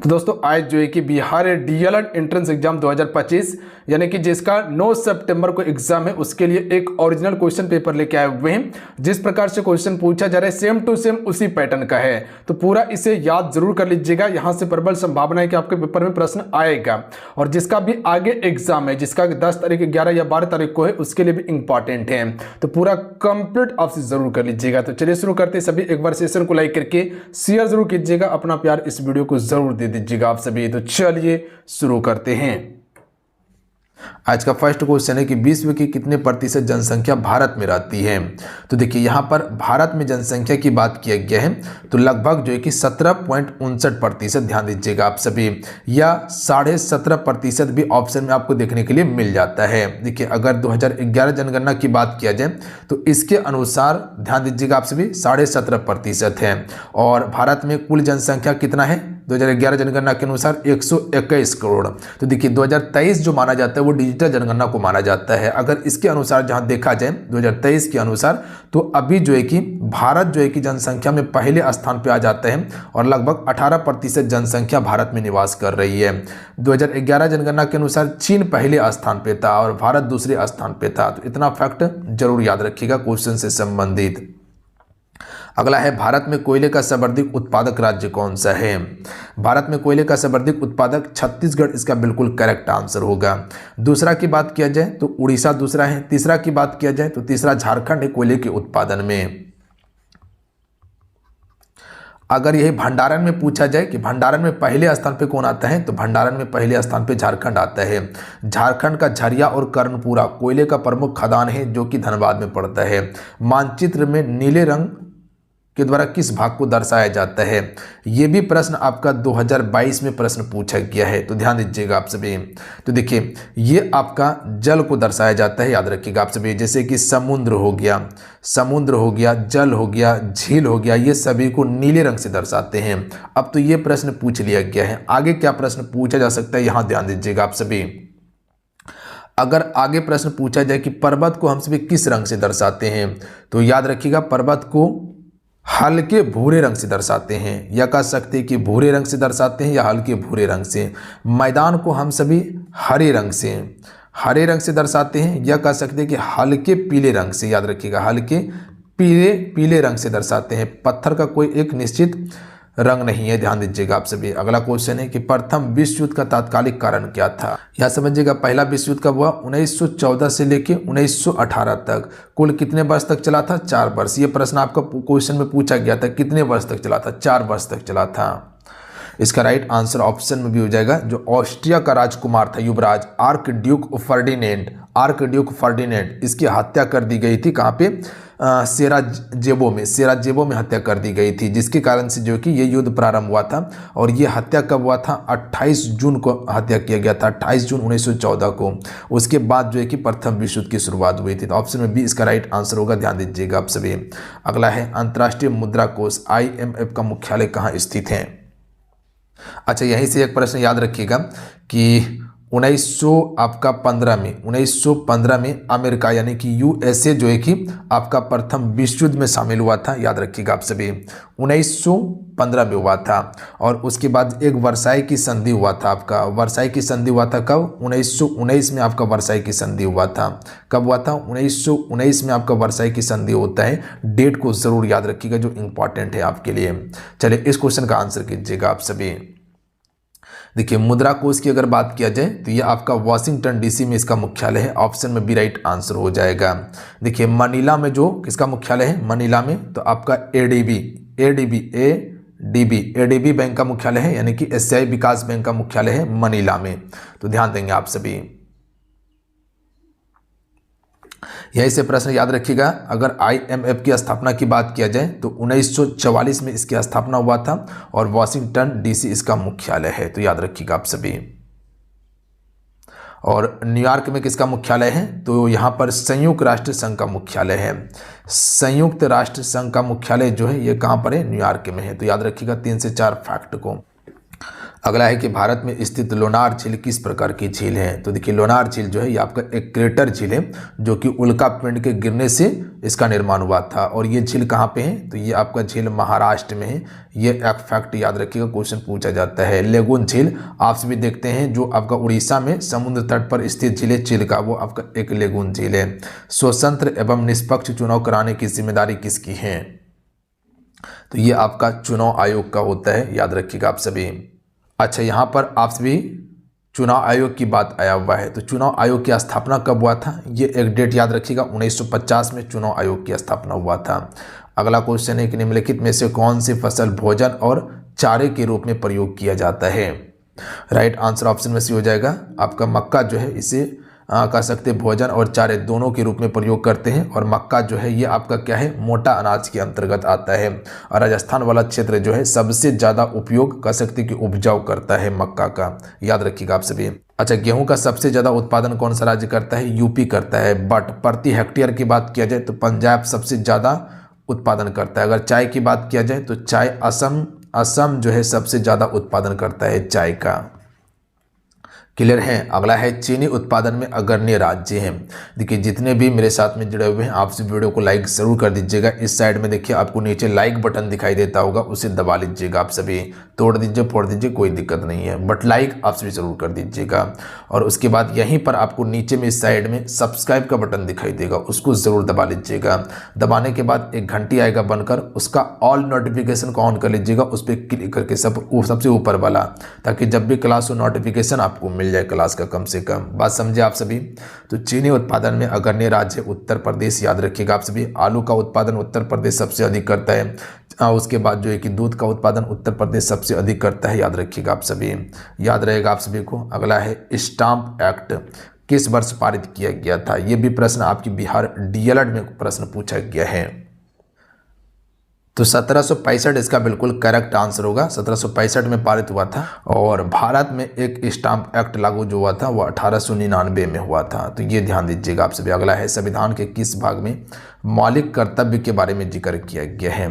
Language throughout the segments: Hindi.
तो दोस्तों आज जो है कि बिहार डीएलएड एंट्रेंस एग्जाम 2025 यानी कि जिसका 9 सितंबर को एग्जाम है उसके लिए एक ओरिजिनल क्वेश्चन पेपर लेके आए हुए हैं। जिस प्रकार से क्वेश्चन पूछा जा रहा है सेम टू सेम उसी पैटर्न का है, तो पूरा इसे याद जरूर कर लीजिएगा। यहां से प्रबल संभावना है कि आपके पेपर में प्रश्न आएगा। और जिसका भी आगे एग्जाम है, जिसका 10 तारीख 11 या 12 तारीख को है, उसके लिए भी इंपॉर्टेंट है, तो पूरा कंप्लीट आप जरूर कर लीजिएगा। तो चलिए शुरू करते हैं। सभी एक बार सेशन को लाइक करके शेयर जरूर कीजिएगा, अपना प्यार इस वीडियो को जरूर दे दीजिएगा आप सभी। तो चलिए शुरू करते हैं। आज का फर्स्ट क्वेश्चन है कि विश्व की कितने प्रतिशत जनसंख्या भारत में रहती है। तो देखिए यहाँ पर भारत में जनसंख्या की बात किया गया है, तो लगभग जो है कि 17.59%, ध्यान दीजिएगा आप सभी, या 17.5% भी ऑप्शन में आपको देखने के लिए मिल जाता है। देखिए अगर 2011 जनगणना की बात किया जाए तो इसके अनुसार ध्यान दीजिएगा आप सभी 17.5% है। और भारत में कुल जनसंख्या कितना है 2011 जनगणना के अनुसार 121 करोड़। तो देखिए 2023 जो माना जाता है वो डिजिटल जनगणना को माना जाता है। अगर इसके अनुसार जहां देखा जाए 2023 के अनुसार, तो अभी जो है कि भारत जो है कि जनसंख्या में पहले स्थान पे आ जाता है और लगभग 18% जनसंख्या भारत में निवास कर रही है। 2011 जनगणना के अनुसार चीन पहले स्थान पे था और भारत दूसरे स्थान पे था। तो इतना फैक्ट जरूर याद रखिएगा क्वेश्चन से संबंधित। अगला है भारत में कोयले का सर्वाधिक उत्पादक राज्य कौन सा है। भारत में कोयले का सर्वाधिक उत्पादक छत्तीसगढ़ इसका बिल्कुल करेक्ट आंसर होगा। दूसरा की बात किया जाए तो उड़ीसा दूसरा है। तीसरा की बात किया जाए तो तीसरा झारखंड है कोयले के उत्पादन में। अगर यही भंडारण में पूछा जाए कि भंडारण में पहले स्थान पे कौन आता है, तो भंडारण में पहले स्थान पे झारखंड आता है। झारखंड का झरिया और कर्णपुरा कोयले का प्रमुख खदान है जो कि धनबाद में पड़ता है। मानचित्र में नीले रंग के द्वारा किस भाग को दर्शाया जाता है, ये भी प्रश्न आपका 2022 में प्रश्न पूछा गया है, तो ध्यान दीजिएगा आप सभी। तो देखिए ये आपका जल को दर्शाया जाता है, याद रखिएगा आप सभी। जैसे कि समुद्र हो गया, जल हो गया, झील हो गया, ये सभी को नीले रंग से दर्शाते हैं। अब तो ये प्रश्न पूछ लिया गया है, आगे क्या प्रश्न पूछा जा सकता है यहाँ ध्यान दीजिएगा आप सभी। अगर आगे प्रश्न पूछा जाए कि पर्वत को हम सभी किस रंग से दर्शाते हैं, तो याद रखिएगा पर्वत को हल्के भूरे रंग से दर्शाते हैं, या कह सकते हैं कि भूरे रंग से दर्शाते हैं या हल्के भूरे रंग से। मैदान को हम सभी हरे रंग से दर्शाते हैं, या कह सकते हैं कि हल्के पीले रंग से, याद रखिएगा हल्के पीले रंग से दर्शाते हैं। पत्थर का कोई एक निश्चित रंग नहीं है, ध्यान दीजिएगा आप सभी। अगला क्वेश्चन है कि प्रथम विश्व युद्ध का तात्कालिक कारण क्या था। यह समझिएगा पहला विश्व युद्ध कब हुआ, 1914 से लेके 1918 तक। कुल कितने वर्ष तक चला था, 4 वर्ष। ये प्रश्न आपका क्वेश्चन में पूछा गया था, कितने वर्ष तक चला था, 4 वर्ष तक चला था। इसका राइट आंसर ऑप्शन में भी हो जाएगा। जो ऑस्ट्रिया का राजकुमार था युवराज आर्क ड्यूक फर्डिनेंड, इसकी हत्या कर दी गई थी कहाँ पे, सेराजेबो में हत्या कर दी गई थी, जिसके कारण से जो कि ये युद्ध प्रारंभ हुआ था। और ये हत्या कब हुआ था, 28 जून को हत्या किया गया था, 28 जून 1914 को। उसके बाद जो है कि प्रथम विश्व युद्ध की शुरुआत हुई थी। तो ऑप्शन में भी इसका राइट आंसर होगा, ध्यान दीजिएगा आप सभी। अगला है अंतर्राष्ट्रीय मुद्रा कोष IMF का मुख्यालय कहाँ स्थित है। अच्छा यहीं से एक प्रश्न याद रखिएगा कि 1915 में अमेरिका यानी कि USA जो है कि आपका प्रथम विश्व युद्ध में शामिल हुआ था, याद रखिएगा आप सभी। 1915 में हुआ था। और उसके बाद एक वर्साई की संधि हुआ था आपका। वर्साई की संधि हुआ था कब, 1919 में आपका वर्साई की संधि हुआ था। कब हुआ था, 1919 में आपका वर्साई की संधि होता है। डेट को जरूर याद रखिएगा जो इंपॉर्टेंट है आपके लिए। चलिए इस क्वेश्चन का आंसर कीजिएगा आप सभी। देखिए मुद्रा कोष की अगर बात किया जाए तो ये आपका वाशिंगटन DC में इसका मुख्यालय है। ऑप्शन में भी राइट आंसर हो जाएगा। देखिए मनीला में जो किसका मुख्यालय है, मनीला में, तो आपका ADB बैंक का मुख्यालय है, यानी कि एशियाई विकास बैंक का मुख्यालय है मनीला में। तो ध्यान देंगे आप सभी। यही से प्रश्न याद रखिएगा। अगर IMF की स्थापना की बात किया जाए तो 1944 में इसकी स्थापना हुआ था और वाशिंगटन DC इसका मुख्यालय है, तो याद रखिएगा आप सभी। और न्यूयॉर्क में किसका मुख्यालय है, तो यहाँ पर संयुक्त राष्ट्र संघ का मुख्यालय है। संयुक्त राष्ट्र संघ का मुख्यालय जो है ये कहाँ पर है, न्यूयॉर्क में है। तो याद रखिएगा 3 से 4 फैक्ट को। अगला है कि भारत में स्थित लोनार झील किस प्रकार की झील है। तो देखिए लोनार झील जो है ये आपका एक क्रेटर झील है जो कि उल्का पिंड के गिरने से इसका निर्माण हुआ था। और ये झील कहाँ पे है, तो ये आपका झील महाराष्ट्र में है। ये एक फैक्ट याद रखिएगा, क्वेश्चन पूछा जाता है। लेगुन झील आप सभी देखते हैं जो आपका उड़ीसा में समुद्र तट पर स्थित झील है चिल्का, वो आपका एक लेगुन झील है। स्वतंत्र एवं निष्पक्ष चुनाव कराने की जिम्मेदारी किसकी है, तो ये आपका चुनाव आयोग का होता है, याद रखिएगा आप सभी। अच्छा, यहाँ पर आप सभी चुनाव आयोग की बात आया हुआ है, तो चुनाव आयोग की स्थापना कब हुआ था, ये एक डेट याद रखिएगा, 1950 में चुनाव आयोग की स्थापना हुआ था। अगला क्वेश्चन है कि निम्नलिखित में से कौन सी फसल भोजन और चारे के रूप में प्रयोग किया जाता है। राइट आंसर ऑप्शन में सी हो जाएगा आपका मक्का जो है, इसे कह सकते भोजन और चारे दोनों के रूप में प्रयोग करते हैं। और मक्का जो है ये आपका क्या है, मोटा अनाज के अंतर्गत आता है। और राजस्थान वाला क्षेत्र जो है सबसे ज़्यादा उपयोग कह सकते कि उपजाऊ करता है मक्का का, याद रखिएगा आप सभी। अच्छा, गेहूं का सबसे ज़्यादा उत्पादन कौन सा राज्य करता है, यूपी करता है। बट प्रति हेक्टेयर की बात किया जाए तो पंजाब सबसे ज़्यादा उत्पादन करता है। अगर चाय की बात किया जाए तो चाय असम जो है सबसे ज़्यादा उत्पादन करता है चाय का। क्लियर है। अगला है चीनी उत्पादन में अग्रणी राज्य हैं। देखिए जितने भी मेरे साथ में जुड़े हुए हैं आप इस वीडियो को लाइक जरूर कर दीजिएगा। इस साइड में देखिए आपको नीचे लाइक बटन दिखाई देता होगा, उसे दबा लीजिएगा आप सभी, तोड़ दीजिए फोड़ दीजिए कोई दिक्कत नहीं है, बट लाइक आप सभी जरूर कर दीजिएगा। और उसके बाद यहीं पर आपको नीचे में इस साइड में सब्सक्राइब का बटन दिखाई देगा, उसको जरूर दबा लीजिएगा। दबाने के बाद एक घंटी आएगा बनकर, उसका ऑल नोटिफिकेशन को ऑन कर लीजिएगा, उस पर क्लिक करके सबसे ऊपर वाला, ताकि जब भी क्लास हो नोटिफिकेशन आपको मिल जाए क्लास का कम से कम। बात समझे आप सभी। तो चीनी उत्पादन में अग्रणी राज्य उत्तर प्रदेश, याद रखिएगा आप सभी। आलू का उत्पादन उत्तर प्रदेश सबसे अधिक करता है। उसके बाद जो है कि दूध का उत्पादन उत्तर प्रदेश सबसे अधिक करता है, याद रखिएगा आप सभी, याद रहेगा आप सभी को। अगला है स्टाम्प एक्ट किस वर्ष पारित किया गया था। यह भी प्रश्न आपकी बिहार डीएलएड में प्रश्न पूछा गया है। तो 1765 इसका बिल्कुल करेक्ट आंसर होगा। 1765 में पारित हुआ था। और भारत में एक स्टाम्प एक्ट लागू जो हुआ था वो 1899 में हुआ था, तो ये ध्यान दीजिएगा आप सभी। अगला है संविधान के किस भाग में मौलिक कर्तव्य के बारे में जिक्र किया गया है।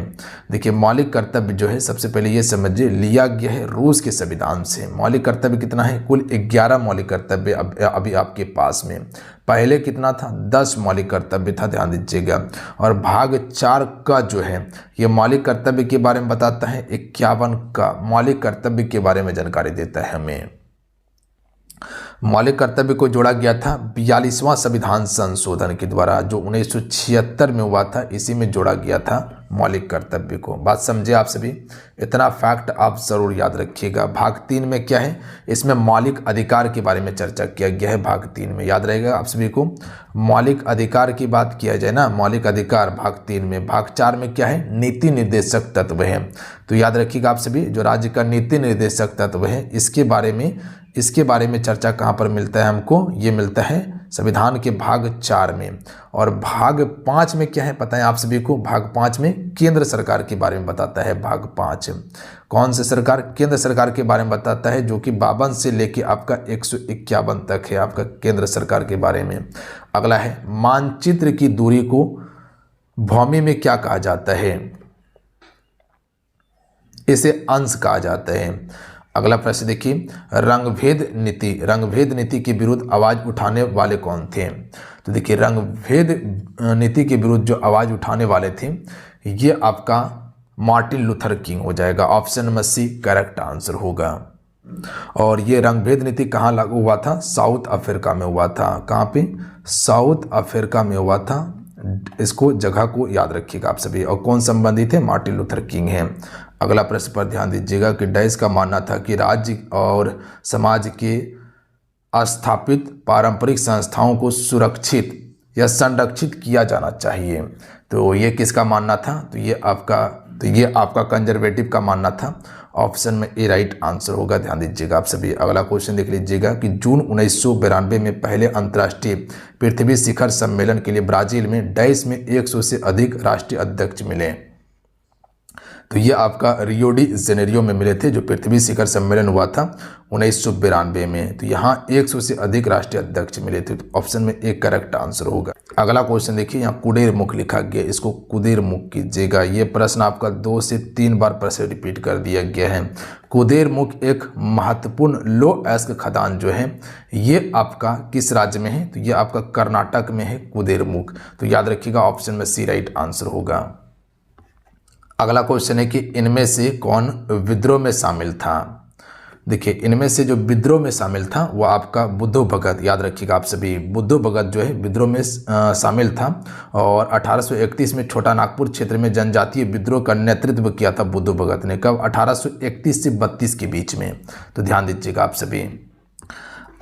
देखिए मौलिक कर्तव्य जो है सबसे पहले ये समझिए लिया गया है रूस के संविधान से। मौलिक कर्तव्य कितना है, कुल 11 मौलिक कर्तव्य अभी आपके पास में। पहले कितना था, 10 मौलिक कर्तव्य था, ध्यान दीजिएगा। और भाग 4 का जो है ये मौलिक कर्तव्य के बारे में बताता है, 51 का मौलिक कर्तव्य के बारे में जानकारी देता है हमें। मौलिक कर्तव्य को जोड़ा गया था 42वां संविधान संशोधन के द्वारा, जो 1976 में हुआ था, इसी में जोड़ा गया था मौलिक कर्तव्य को। बात समझे आप सभी, इतना फैक्ट आप जरूर याद रखिएगा। भाग 3 में क्या है, इसमें मौलिक अधिकार के बारे में चर्चा किया गया है। भाग 3 में याद रहेगा आप सभी को, मौलिक अधिकार की बात किया जाए ना, मौलिक अधिकार भाग 3 में। भाग 4 में क्या है, नीति निर्देशक तत्व है। तो याद रखिएगा आप सभी, जो राज्य का नीति निर्देशक तत्व है इसके बारे में चर्चा कहाँ पर मिलता है हमको, ये मिलता है संविधान के भाग 4 में। और भाग 5 में क्या है पता है आप सभी को, भाग 5 में केंद्र सरकार के बारे में बताता है। भाग 5 कौन से सरकार, केंद्र सरकार के बारे में बताता है, जो कि 52 से लेके आपका 151 तक है आपका केंद्र सरकार के बारे में। अगला है मानचित्र की दूरी को भूमि में क्या कहा जाता है, इसे अंश कहा जाता है। अगला प्रश्न देखिए, रंगभेद नीति के विरुद्ध आवाज उठाने वाले कौन थे। तो देखिए रंगभेद नीति के विरुद्ध जो आवाज उठाने वाले थे ये आपका मार्टिन लूथर किंग हो जाएगा। Option number C correct answer होगा। और ये रंगभेद नीति कहाँ लागू हुआ था, साउथ अफ्रीका में हुआ था। कहाँ पे, साउथ अफ्रीका में हुआ था। इसको जगह को याद रखिएगा आप सभी। और कौन संबंधित है, मार्टिन लूथर किंग है। अगला प्रश्न पर ध्यान दीजिएगा कि डैश का मानना था कि राज्य और समाज के स्थापित पारंपरिक संस्थाओं को सुरक्षित या संरक्षित किया जाना चाहिए। तो ये किसका मानना था, तो ये आपका कंजर्वेटिव का मानना था। ऑप्शन में ए राइट आंसर होगा, ध्यान दीजिएगा आप सभी। अगला क्वेश्चन देख लीजिएगा कि जून 1992 में पहले अंतर्राष्ट्रीय पृथ्वी शिखर सम्मेलन के लिए ब्राजील में डैश में 100 से अधिक राष्ट्रीय अध्यक्ष मिले। तो ये आपका रियो डी जेनेरियो में मिले थे, जो पृथ्वी शिखर सम्मेलन हुआ था 1992 में। तो यहाँ 100 से अधिक राष्ट्रीय अध्यक्ष मिले थे। तो ऑप्शन में एक करेक्ट आंसर होगा। अगला क्वेश्चन देखिए, यहाँ कुदेर मुख लिखा गया, इसको कुदेर मुख कीजिएगा। ये प्रश्न आपका 2 से 3 बार प्रश्न रिपीट कर दिया गया है। कुदेर मुख एक महत्वपूर्ण लो अयस्क खदान जो है ये आपका किस राज्य में है? तो ये आपका कर्नाटक में है कुदेर मुख। तो याद रखिएगा ऑप्शन में सी राइट आंसर होगा। अगला क्वेश्चन है कि इनमें से कौन विद्रोह में शामिल था? देखिए, इनमें से जो विद्रोह में शामिल था वो आपका बुद्धो भगत, याद रखिएगा आप सभी, बुद्धो भगत जो है विद्रोह में शामिल था। और 1831 में छोटा नागपुर क्षेत्र में जनजातीय विद्रोह का नेतृत्व किया था बुद्धो भगत ने। कब? 1831 से 32 के बीच में। तो ध्यान दीजिएगा आप सभी।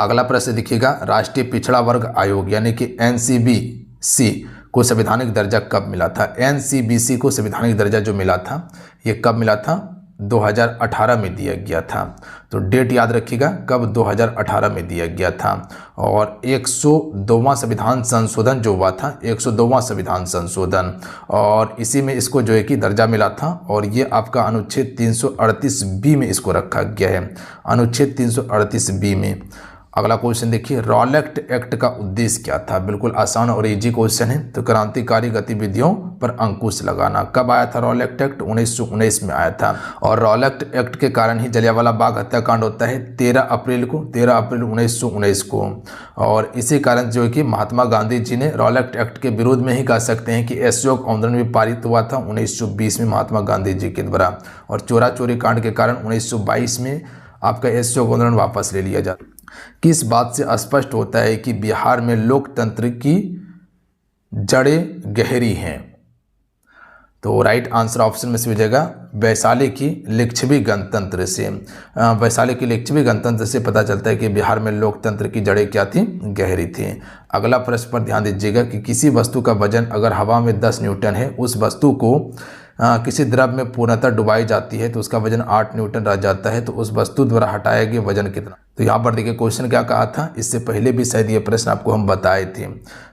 अगला प्रश्न देखिएगा, राष्ट्रीय पिछड़ा वर्ग आयोग यानी कि NCBC को संवैधानिक दर्जा कब मिला था? NCBC को संवैधानिक दर्जा जो मिला था ये कब मिला था? 2018 में दिया गया था। तो डेट याद रखिएगा कब? 2018 में दिया गया था। और 102वां संविधान संशोधन जो हुआ था, 102वां संविधान संशोधन, और इसी में इसको जो है कि दर्जा मिला था। और ये आपका अनुच्छेद 338B में इसको रखा गया है, अनुच्छेद 338B में। अगला क्वेश्चन देखिए, रॉलेट एक्ट का उद्देश्य क्या था? बिल्कुल आसान और इजी क्वेश्चन है। तो क्रांतिकारी गतिविधियों पर अंकुश लगाना। कब आया था रॉलेट एक्ट? 1919 में आया था। और रॉलेट एक्ट के कारण ही जलियांवाला बाग हत्याकांड होता है 13 अप्रैल 1919 को। और इसी कारण जो है कि महात्मा गांधी जी ने रॉलेट एक्ट के विरोध में ही कह सकते हैं कि असहयोग आंदोलन भी पारित हुआ था 1920 में महात्मा गांधी जी के द्वारा। और चोरा चोरी कांड के कारण 1922 में आपका असहयोग आंदोलन वापस ले लिया जाता। किस बात से स्पष्ट होता है कि बिहार में लोकतंत्र की जड़ें गहरी हैं? तो राइट आंसर ऑप्शन में से हो जाएगा वैशाली की लिच्छवी गणतंत्र से। वैशाली की लिच्छवी गणतंत्र से पता चलता है कि बिहार में लोकतंत्र की जड़ें क्या थी? गहरी थी। अगला प्रश्न पर ध्यान दीजिएगा कि किसी वस्तु का वजन अगर हवा में 10 न्यूटन है, उस वस्तु को किसी द्रव में पूर्णतः डुबाई जाती है तो उसका वजन 8 न्यूटन रह जाता है, तो उस वस्तु द्वारा हटाया गया वजन कितना? तो यहाँ पर देखिए क्वेश्चन क्या कहा था, इससे पहले भी शायद ये प्रश्न आपको हम बताए थे।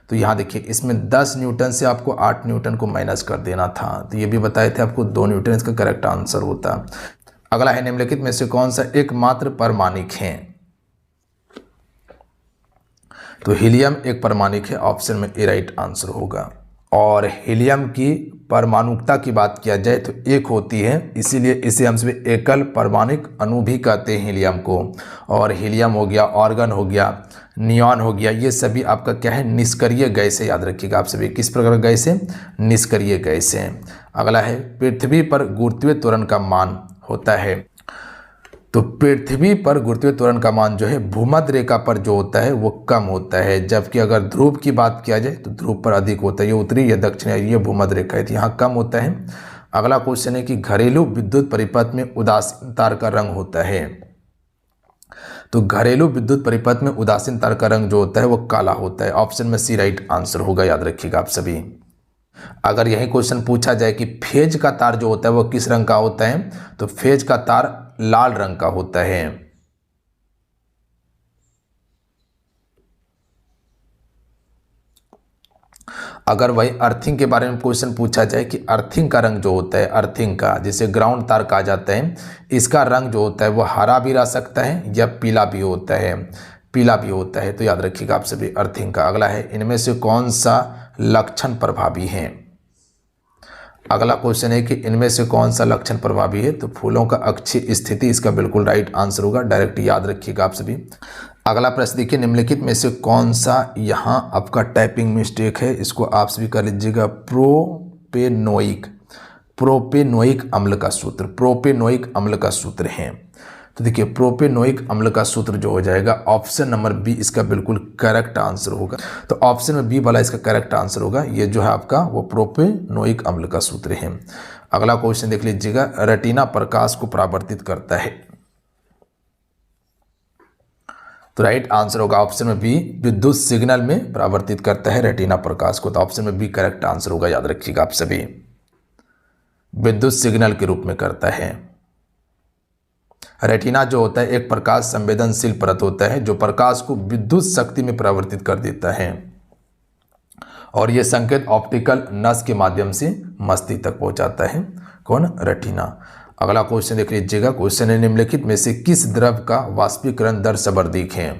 तो यहाँ देखिए इसमें 10 न्यूटन से आपको 8 न्यूटन को माइनस कर देना था। तो ये भी बताए थे आपको 2 न्यूटन इसका करेक्ट आंसर होता। अगला है, निम्नलिखित में से कौन सा एकमात्र परमाणिक है? तो हीलियम एक परमाणिक है, ऑप्शन में ए राइट आंसर होगा। और हीलियम की परमाणुकता की बात किया जाए तो एक होती है, इसीलिए इसे हम सभी एकल परमाणुक अणु भी कहते हैं हीलियम को। और हीलियम हो गया, ऑर्गन हो गया, नियॉन हो गया, ये सभी आपका क्या है? निष्क्रिय गैस है। याद रखिएगा आप सभी, किस प्रकार गैस है? निष्क्रिय गैस है। अगला है, पृथ्वी पर गुरुत्वीय त्वरण का मान होता है। तो पृथ्वी पर गुरुत्वीय त्वरण का मान जो है भूमध्य रेखा पर जो होता है वो कम होता है, जबकि अगर ध्रुव की बात किया जाए तो ध्रुव पर अधिक होता है। ये उत्तरी या दक्षिण ये भूमध्य रेखा है, यहाँ कम होता है। अगला क्वेश्चन है कि घरेलू विद्युत परिपथ में उदासीन तार का रंग होता है। तो घरेलू विद्युत परिपथ में उदासीन तार का रंग जो होता है वो काला होता है। ऑप्शन में सी राइट आंसर होगा, याद रखिएगा आप सभी। अगर यही क्वेश्चन पूछा जाए कि फेज का तार जो होता है वो किस रंग का होता है, तो फेज का तार लाल रंग का होता है। अगर वही अर्थिंग के बारे में क्वेश्चन पूछा जाए कि अर्थिंग का रंग जो होता है, अर्थिंग का जिसे ग्राउंड तार कहा जाता है, इसका रंग जो होता है वो हरा भी रह सकता है या पीला भी होता है, पीला भी होता है। तो याद रखिएगा आप सभी अर्थिंग का। अगला है, इनमें से कौन सा लक्षण प्रभावी है? अगला क्वेश्चन है कि इनमें से कौन सा लक्षण प्रभावी है? तो फूलों का अक्षीय स्थिति इसका बिल्कुल राइट आंसर होगा, डायरेक्ट याद रखिएगा आप सभी। अगला प्रश्न देखिए, निम्नलिखित में से कौन सा यहाँ आपका टाइपिंग मिस्टेक है? इसको आप सभी कर लीजिएगा। प्रोपेनोइक अम्ल का सूत्र, प्रोपेनोइक अम्ल का सूत्र है। तो देखिए प्रोपेनोइक अम्ल का सूत्र जो हो जाएगा ऑप्शन नंबर बी इसका बिल्कुल करेक्ट आंसर होगा। तो ऑप्शन में बी वाला इसका करेक्ट आंसर होगा। ये जो है आपका वो प्रोपेनोइक अम्ल का सूत्र है। अगला क्वेश्चन देख लीजिएगा, रेटिना प्रकाश को परावर्तित करता है। तो राइट आंसर होगा ऑप्शन में बी, विद्युत सिग्नल में परावर्तित करता है रेटिना प्रकाश को। तो ऑप्शन में बी करेक्ट आंसर होगा, याद रखिएगा आप सभी, विद्युत सिग्नल के रूप में करता है। रेटिना जो होता है एक प्रकाश संवेदनशील परत होता है जो प्रकाश को विद्युत शक्ति में परिवर्तित कर देता है और यह संकेत ऑप्टिकल नस के माध्यम से मस्तिष्क तक पहुंचाता है। कौन, रेटिना। अगला क्वेश्चन देख लीजिएगा, क्वेश्चन है निम्नलिखित में से किस द्रव का वाष्पीकरण दर सर्वाधिक है।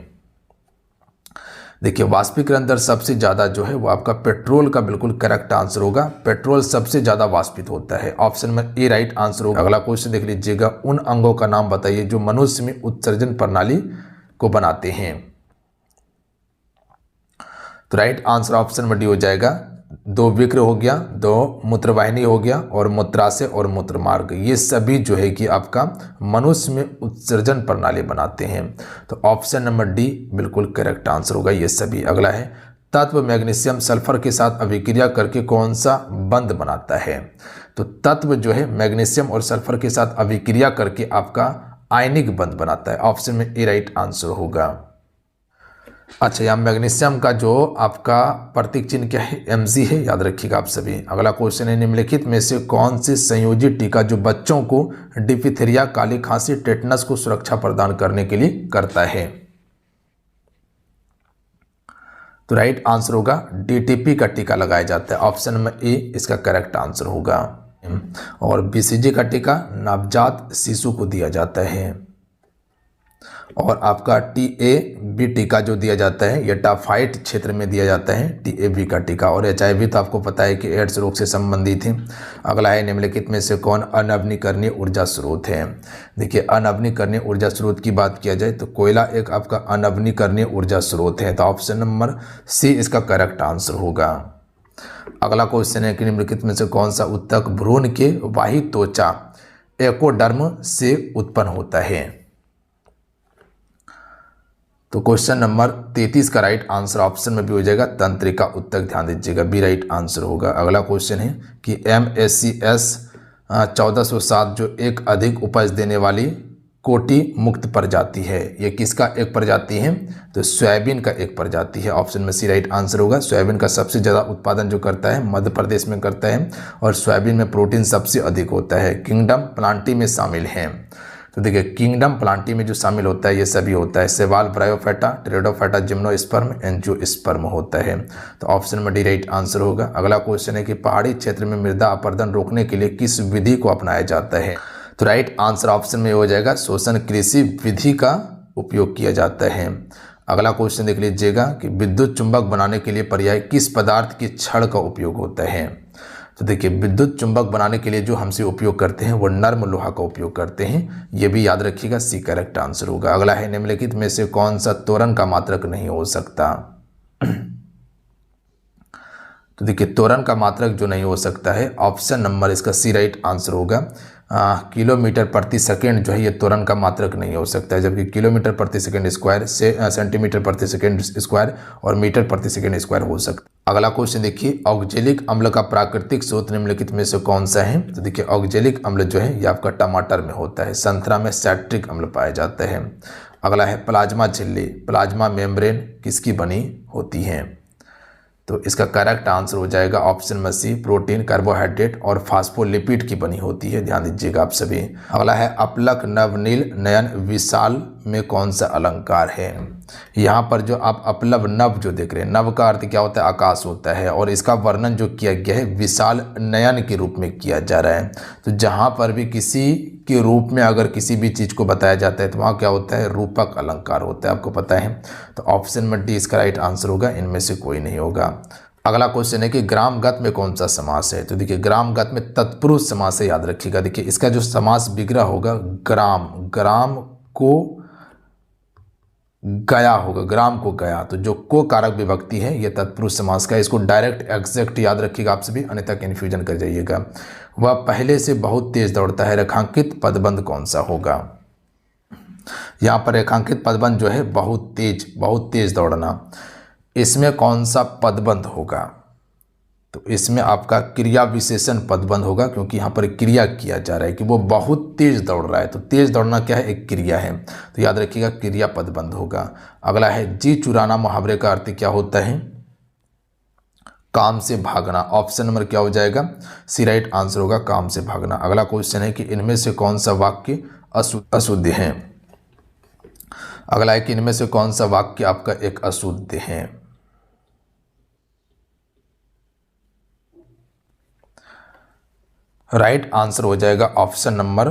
देखिए वाष्पीकरण दर सबसे ज़्यादा जो है वो आपका पेट्रोल का बिल्कुल करेक्ट आंसर होगा। पेट्रोल सबसे ज़्यादा वाष्पित होता है, ऑप्शन में ए राइट आंसर होगा। अगला क्वेश्चन देख लीजिएगा, उन अंगों का नाम बताइए जो मनुष्य में उत्सर्जन प्रणाली को बनाते हैं। तो राइट आंसर ऑप्शन में डी हो जाएगा। दो विक्र हो गया, दो मूत्रवाहिनी हो गया, और मूत्राशय और मूत्रमार्ग, ये सभी जो है कि आपका मनुष्य में उत्सर्जन प्रणाली बनाते हैं। तो ऑप्शन नंबर डी बिल्कुल करेक्ट आंसर होगा ये सभी। अगला है, तत्व मैग्नीशियम सल्फर के साथ अभिक्रिया करके कौन सा बंध बनाता है। तो तत्व जो है मैग्नीशियम और सल्फर के साथ अभिक्रिया करके आपका आयनिक बंध बनाता है, ऑप्शन में ए राइट आंसर होगा। अच्छा, यहाँ मैग्नीशियम का जो आपका प्रतीक चिन्ह क्या है, Mg है, याद रखिएगा आप सभी। अगला क्वेश्चन है, निम्नलिखित में से कौन से संयोजी टीका जो बच्चों को डिप्थीरिया, काली खांसी, टेटनस को सुरक्षा प्रदान करने के लिए करता है। तो राइट आंसर होगा DTP का टीका लगाया जाता है, ऑप्शन में ए इसका करेक्ट आंसर होगा। और BCG का टीका नवजात शिशु को दिया जाता है। और आपका TAB टीका जो दिया जाता है ये टाफाइड क्षेत्र में दिया जाता है, TAB का टीका। और HIV तो आपको पता है कि एड्स रोग से संबंधित है। अगला है, निम्नलिखित में से कौन अनवनीकरणीय ऊर्जा स्रोत है। देखिए अनवनीकरणीय ऊर्जा स्रोत की बात किया जाए तो कोयला एक आपका अनवनीकरणीय ऊर्जा स्रोत है, तो ऑप्शन नंबर सी इसका करेक्ट आंसर होगा। अगला क्वेश्चन है कि निम्नलिखित में से कौन सा ऊतक भ्रूण के बाह्य त्वचा एकोडर्म से उत्पन्न होता है। तो क्वेश्चन नंबर 33 का राइट आंसर ऑप्शन में भी हो जाएगा तंत्रिका ऊतक, ध्यान दीजिएगा बी राइट आंसर होगा। अगला क्वेश्चन है कि MSCS 1407 जो एक अधिक उपज देने वाली कोटि मुक्त प्रजाति है, ये किसका एक प्रजाति है, तो सोयाबीन का एक प्रजाति है, ऑप्शन में सी राइट आंसर होगा। सोयाबीन का सबसे ज़्यादा उत्पादन जो करता है मध्य प्रदेश में करता है, और सोयाबीन में प्रोटीन सबसे अधिक होता है। किंगडम प्लांटी में शामिल हैं, तो देखिए किंगडम प्लांटी में जो शामिल होता है ये सभी होता है सेवाल, ब्रायोफेटा, टेरिडोफेटा, जिम्नोस्पर्म, एंजियोस्पर्म होता है, तो ऑप्शन में डी राइट आंसर होगा। अगला क्वेश्चन है कि पहाड़ी क्षेत्र में मृदा अपरदन रोकने के लिए किस विधि को अपनाया जाता है। तो राइट आंसर ऑप्शन में हो जाएगा शोषण कृषि विधि का उपयोग किया जाता है। अगला क्वेश्चन देख लीजिएगा कि विद्युत चुंबक बनाने के लिए पर्याय किस पदार्थ की छड़ का उपयोग होता है। तो देखिए विद्युत चुंबक बनाने के लिए जो हमसे उपयोग करते हैं वो नर्म लोहा का उपयोग करते हैं, ये भी याद रखिएगा, सी करेक्ट आंसर होगा। अगला है, निम्नलिखित में से कौन सा त्वरण का मात्रक नहीं हो सकता। तो देखिए त्वरण का मात्रक जो नहीं हो सकता है, ऑप्शन नंबर इसका सी राइट आंसर होगा। किलोमीटर प्रति सेकेंड जो है ये त्वरण का मात्रक नहीं हो सकता है, जबकि किलोमीटर प्रति सेकेंड स्क्वायर से सेंटीमीटर प्रति सेकेंड स्क्वायर और मीटर प्रति सेकेंड स्क्वायर हो सकता है। अगला क्वेश्चन देखिए, ऑक्जेलिक अम्ल का प्राकृतिक स्रोत निम्नलिखित में से कौन सा है। तो देखिए ऑक्जेलिक अम्ल जो है ये आपका टमाटर में होता है, संतरा में सैट्रिक अम्ल पाया जाता है। अगला है, प्लाज्मा झिल्ली, प्लाज्मा मेम्ब्रेन किसकी बनी होती है। तो इसका करेक्ट आंसर हो जाएगा ऑप्शन में सी, प्रोटीन, कार्बोहाइड्रेट और फास्फोलिपिड की बनी होती है, ध्यान दीजिएगा आप सभी। अगला है, अपलक नवनील नयन विशाल में कौन सा अलंकार है। यहाँ पर जो आप अपलव नव जो देख रहे हैं, नव का अर्थ क्या होता है, आकाश होता है, और इसका वर्णन जो किया गया है विशाल नयन के रूप में किया जा रहा है। तो जहाँ पर भी किसी के रूप में अगर किसी भी चीज़ को बताया जाता है तो वहाँ क्या होता है, रूपक अलंकार होता है, आपको पता है। तो ऑप्शन में डी इसका राइट आंसर होगा, इनमें से कोई नहीं होगा। अगला क्वेश्चन है कि ग्रामगत में कौन सा समास है। तो देखिए ग्रामगत में तत्पुरुष समास है, याद रखिएगा। देखिए इसका जो समास विग्रह होगा ग्राम, ग्राम को गया होगा, ग्राम को गया, तो जो को कारक विभक्ति है ये तत्पुरुष समास का। इसको डायरेक्ट एग्जैक्ट याद रखिएगा आप सभी, अन्यथा कन्फ्यूजन कर जाइएगा। वह पहले से बहुत तेज दौड़ता है, रेखांकित पदबंध कौन सा होगा। यहाँ पर रेखांकित पदबंध जो है बहुत तेज दौड़ना, इसमें कौन सा पदबंध होगा। तो इसमें आपका क्रिया विशेषण पदबंध होगा, क्योंकि यहाँ पर क्रिया किया जा रहा है कि वो बहुत तेज दौड़ रहा है, तो तेज दौड़ना क्या है, एक क्रिया है, तो याद रखिएगा क्रिया पदबंध होगा। अगला है, जी चुराना मुहावरे का अर्थ क्या होता है, काम से भागना, ऑप्शन नंबर क्या हो जाएगा, सी राइट आंसर होगा, काम से भागना। अगला क्वेश्चन है कि इनमें से कौन सा वाक्य अशुद्ध है। अगला है कि इनमें से कौन सा वाक्य आपका एक अशुद्ध है। राइट आंसर हो जाएगा ऑप्शन नंबर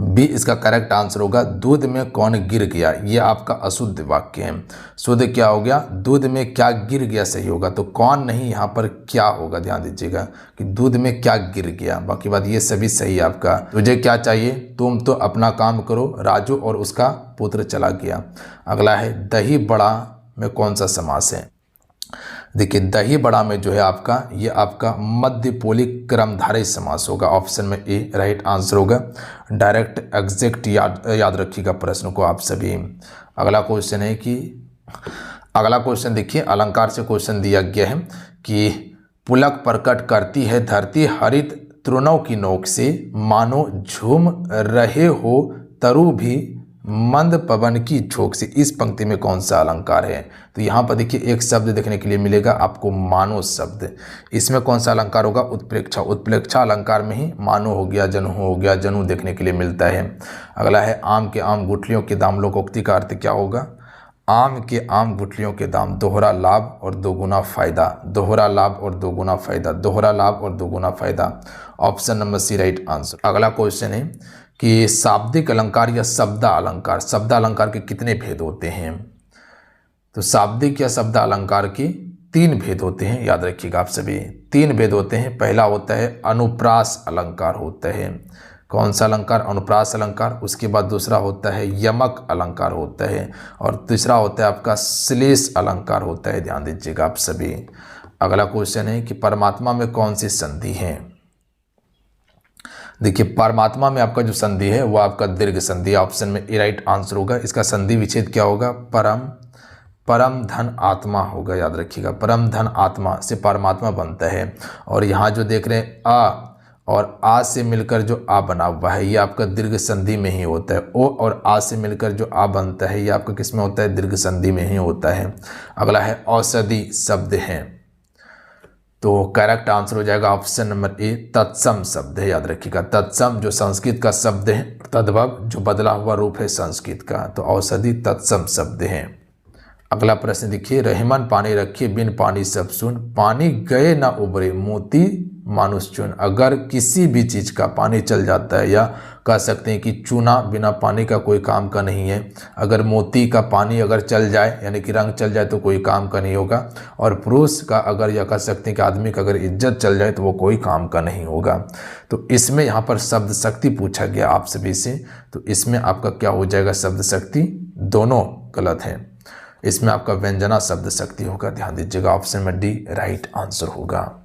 बी, इसका करेक्ट आंसर होगा दूध में कौन गिर गया। ये आपका अशुद्ध वाक्य है। शुद्ध क्या हो गया, दूध में क्या गिर गया सही होगा, तो कौन नहीं, यहाँ पर क्या होगा, ध्यान दीजिएगा कि दूध में क्या गिर गया। बाकी बात ये सभी सही है आपका। तुझे क्या चाहिए, तुम तो अपना काम करो, राजू और उसका पुत्र चला गया। अगला है दही बड़ा में कौन सा समास है। देखिए दही बड़ा में जो है आपका, ये आपका मध्यपोली क्रमधारय समास होगा। ऑप्शन में ए राइट आंसर होगा। डायरेक्ट एग्जैक्ट याद रखिएगा प्रश्न को आप सभी। अगला क्वेश्चन है कि, अगला क्वेश्चन देखिए, अलंकार से क्वेश्चन दिया गया है कि पुलक प्रकट करती है धरती हरित तृणों की नोक से, मानो झूम रहे हो तरु भी मंद पवन की झोंक से। इस पंक्ति में कौन सा अलंकार है। तो यहाँ पर देखिए एक शब्द देखने के लिए मिलेगा आपको, मानो शब्द। इसमें कौन सा अलंकार होगा, उत्प्रेक्षा। उत्प्रेक्षा अलंकार में ही मानो हो गया, जनु हो गया, जनु देखने के लिए मिलता है। अगला है आम के आम गुठलियों के दाम, लोकोक्ति का अर्थ क्या होगा। आम के आम गुठलियों के दाम, दोहरा लाभ और दोगुना फायदा, दोहरा लाभ और दोगुना फायदा, दोहरा लाभ और दोगुना फायदा। Option number C right answer. अगला क्वेश्चन है कि शाब्दिक अलंकार या शब्द अलंकार, शब्द अलंकार के कितने भेद होते हैं। तो शाब्दिक या शब्द अलंकार के 3 भेद होते हैं, याद रखिएगा आप सभी। 3 भेद होते हैं। पहला होता है अनुप्रास अलंकार होता है। कौन सा अलंकार, अनुप्रास अलंकार। उसके बाद दूसरा होता है यमक अलंकार होता है, और तीसरा होता है आपका श्लेष अलंकार होता है। ध्यान दीजिएगा आप सभी। अगला क्वेश्चन है कि परमात्मा में कौन सी संधि है। देखिए परमात्मा में आपका जो संधि है वो आपका दीर्घ संधि। ऑप्शन में ए राइट आंसर होगा। इसका संधि विच्छेद क्या होगा, परम धन आत्मा होगा। याद रखिएगा परम धन आत्मा से परमात्मा बनता है। और यहाँ जो देख रहे हैं आ और आ से मिलकर जो आ बना हुआ है, ये आपका दीर्घ संधि में ही होता है। ओ और आ से मिलकर जो आ बनता है, ये आपका किस में होता है, दीर्घ संधि में ही होता है। अगला है औषधि शब्द है, तो करेक्ट आंसर हो जाएगा ऑप्शन नंबर ए, तत्सम शब्द है। याद रखिएगा तत्सम जो संस्कृत का शब्द है, तद्भव जो बदला हुआ रूप है संस्कृत का, तो औषधि तत्सम शब्द है। अगला प्रश्न देखिए, रहमन पानी रखिए बिन पानी सब सुन, पानी गए ना उबरे मोती मानुष चून। अगर किसी भी चीज का पानी चल जाता है, या कह सकते हैं कि चूना बिना पानी का कोई काम का नहीं है। अगर मोती का पानी अगर चल जाए, यानी कि रंग चल जाए, तो कोई काम का नहीं होगा। और पुरुष का अगर, या कह सकते हैं कि आदमी का अगर इज्जत चल जाए, तो वो कोई काम का नहीं होगा। तो इसमें यहाँ पर शब्द शक्ति पूछा गया आप सभी से, तो इसमें आपका क्या हो जाएगा, शब्द शक्ति दोनों गलत है। इसमें आपका व्यंजना शब्द शक्ति होगा। ध्यान दीजिएगा ऑप्शन में डी राइट आंसर होगा।